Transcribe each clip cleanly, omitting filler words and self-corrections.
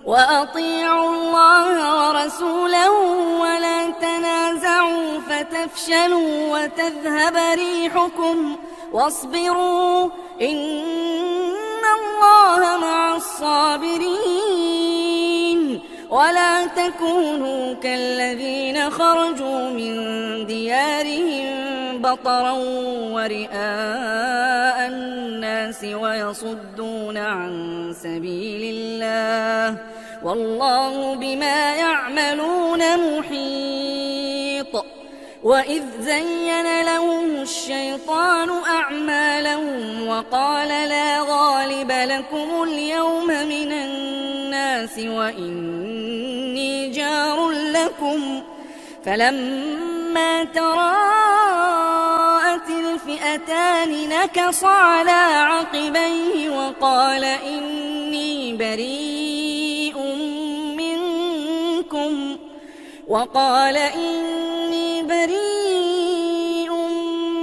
وأطيعوا الله ورسوله ولا تنازعوا فتفشلوا وتذهب ريحكم واصبروا إن الله مع الصابرين. ولا تكونوا كالذين خرجوا من ديارهم بطرا ورئاء الناس ويصدون عن سبيل الله والله بما يعملون محيط. وإذ زين لهم الشيطان أعمالهم وقال لا غالب لكم اليوم من الناس وإني جار لكم فلما تراءت الفئتان نكص على عقبيه وقال إني بريء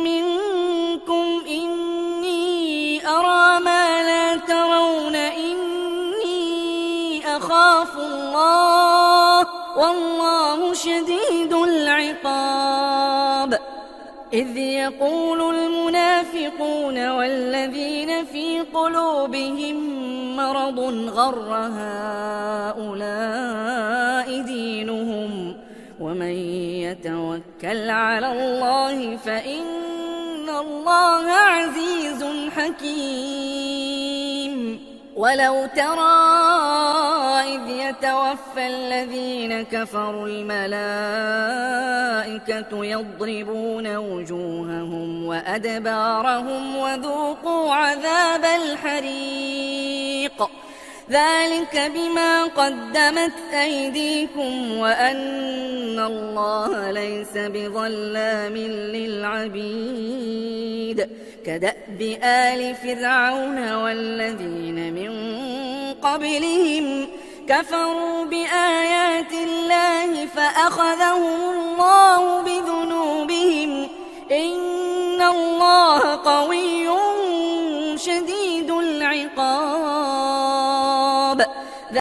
منكم إني أرى ما لا ترون إني أخاف الله والله شديد العقاب. إذ يقول المنافقون والذين في قلوبهم مرض غر هؤلاء دينهم ومن يتوكل على الله فإن الله عزيز حكيم. ولو ترى إذ يتوفى الذين كفروا الملائكة يضربون وجوههم وأدبارهم وذوقوا عذاب الحريق ذلك بما قدمت أيديكم وأن الله ليس بظلام للعبيد. كدأب آل فرعون والذين من قبلهم كفروا بآيات الله فأخذهم الله بذنوبهم إن الله قوي